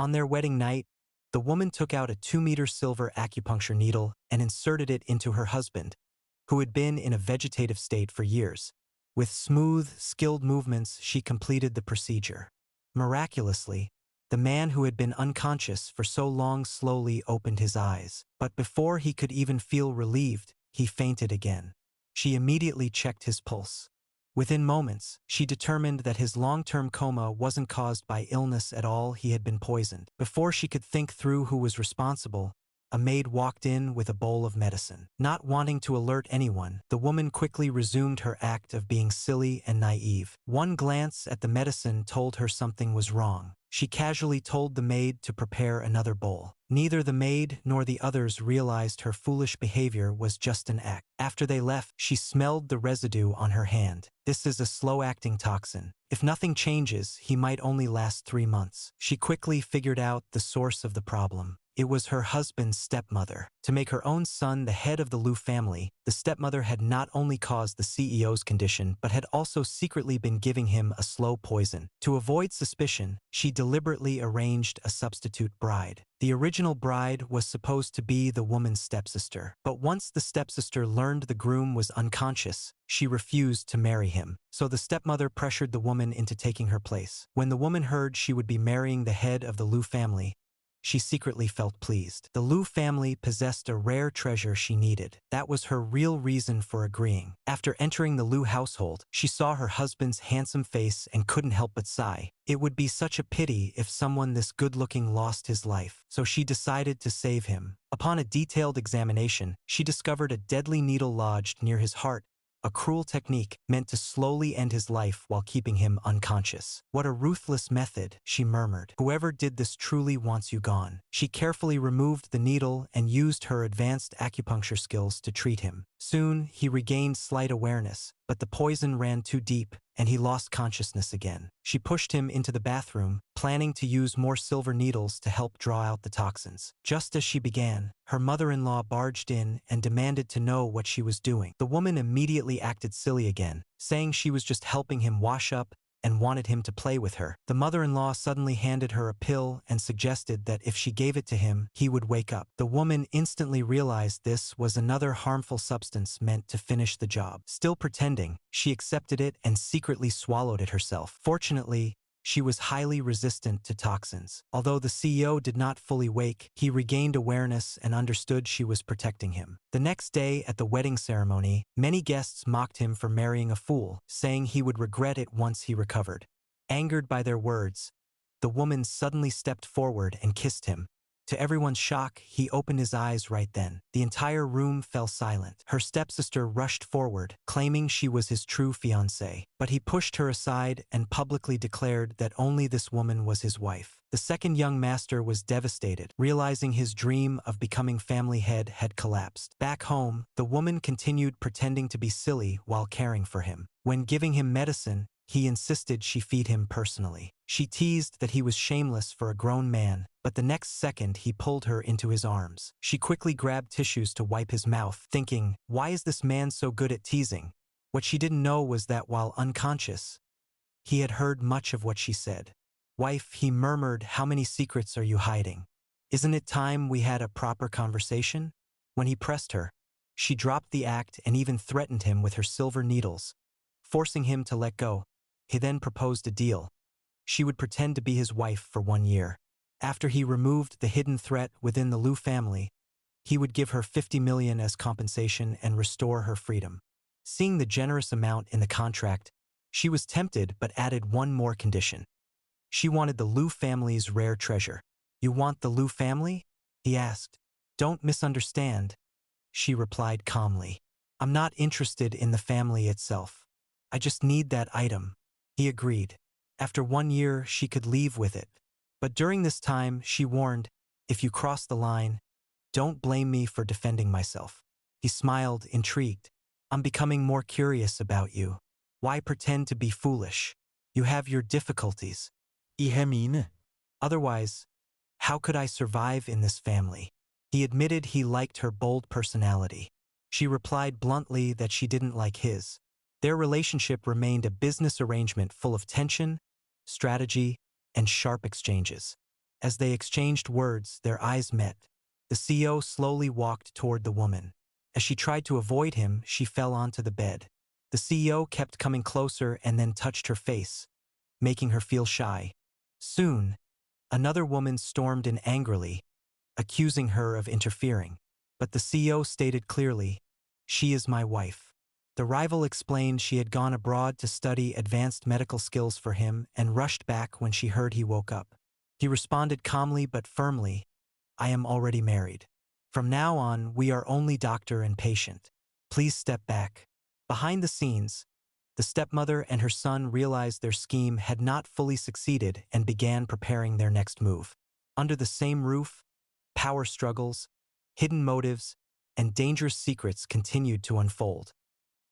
On their wedding night, the woman took out a 2-meter silver acupuncture needle and inserted it into her husband, who had been in a vegetative state for years. With smooth, skilled movements, she completed the procedure. Miraculously, the man who had been unconscious for so long slowly opened his eyes, but before he could even feel relieved, he fainted again. She immediately checked his pulse. Within moments, she determined that his long-term coma wasn't caused by illness at all. He had been poisoned. Before she could think through who was responsible, a maid walked in with a bowl of medicine. Not wanting to alert anyone, the woman quickly resumed her act of being silly and naive. One glance at the medicine told her something was wrong. She casually told the maid to prepare another bowl. Neither the maid nor the others realized her foolish behavior was just an act. After they left, she smelled the residue on her hand. This is a slow-acting toxin. If nothing changes, he might only last 3 months. She quickly figured out the source of the problem. It was her husband's stepmother. To make her own son the head of the Liu family, the stepmother had not only caused the CEO's condition but had also secretly been giving him a slow poison. To avoid suspicion, she deliberately arranged a substitute bride. The original bride was supposed to be the woman's stepsister, but once the stepsister learned the groom was unconscious, she refused to marry him. So the stepmother pressured the woman into taking her place. When the woman heard she would be marrying the head of the Liu family, she secretly felt pleased. The Liu family possessed a rare treasure she needed. That was her real reason for agreeing. After entering the Liu household, she saw her husband's handsome face and couldn't help but sigh. It would be such a pity if someone this good-looking lost his life, so she decided to save him. Upon a detailed examination, she discovered a deadly needle lodged near his heart, a cruel technique meant to slowly end his life while keeping him unconscious. "What a ruthless method," she murmured. "Whoever did this truly wants you gone." She carefully removed the needle and used her advanced acupuncture skills to treat him. Soon, he regained slight awareness, but the poison ran too deep, and he lost consciousness again. She pushed him into the bathroom, planning to use more silver needles to help draw out the toxins. Just as she began, her mother-in-law barged in and demanded to know what she was doing. The woman immediately acted silly again, saying she was just helping him wash up and wanted him to play with her. The mother-in-law suddenly handed her a pill and suggested that if she gave it to him, he would wake up. The woman instantly realized this was another harmful substance meant to finish the job. Still pretending, she accepted it and secretly swallowed it herself. Fortunately, she was highly resistant to toxins. Although the CEO did not fully wake, he regained awareness and understood she was protecting him. The next day at the wedding ceremony, many guests mocked him for marrying a fool, saying he would regret it once he recovered. Angered by their words, the woman suddenly stepped forward and kissed him. To everyone's shock, he opened his eyes right then. The entire room fell silent. Her stepsister rushed forward, claiming she was his true fiancée, but he pushed her aside and publicly declared that only this woman was his wife. The second young master was devastated, realizing his dream of becoming family head had collapsed. Back home, the woman continued pretending to be silly while caring for him. When giving him medicine, he insisted she feed him personally. She teased that he was shameless for a grown man, but the next second he pulled her into his arms. She quickly grabbed tissues to wipe his mouth, thinking, "Why is this man so good at teasing?" What she didn't know was that while unconscious, he had heard much of what she said. "Wife," he murmured, "how many secrets are you hiding? Isn't it time we had a proper conversation?" When he pressed her, she dropped the act and even threatened him with her silver needles, forcing him to let go. He then proposed a deal. She would pretend to be his wife for 1 year. After he removed the hidden threat within the Liu family, he would give her 50 million as compensation and restore her freedom. Seeing the generous amount in the contract, she was tempted but added one more condition. She wanted the Liu family's rare treasure. "You want the Liu family?" he asked. "Don't misunderstand," she replied calmly. "I'm not interested in the family itself. I just need that item." He agreed. After 1 year, she could leave with it. But during this time, she warned, "If you cross the line, don't blame me for defending myself." He smiled, intrigued. "I'm becoming more curious about you. Why pretend to be foolish? You have your difficulties." "Otherwise, how could I survive in this family?" He admitted he liked her bold personality. She replied bluntly that she didn't like his. Their relationship remained a business arrangement full of tension, strategy, and sharp exchanges. As they exchanged words, their eyes met. The CO slowly walked toward the woman. As she tried to avoid him, she fell onto the bed. The CEO kept coming closer and then touched her face, making her feel shy. Soon, another woman stormed in angrily, accusing her of interfering. But the CEO stated clearly, "She is my wife." The rival explained she had gone abroad to study advanced medical skills for him and rushed back when she heard he woke up. He responded calmly but firmly, "I am already married. From now on, we are only doctor and patient. Please step back." Behind the scenes, the stepmother and her son realized their scheme had not fully succeeded and began preparing their next move. Under the same roof, power struggles, hidden motives, and dangerous secrets continued to unfold.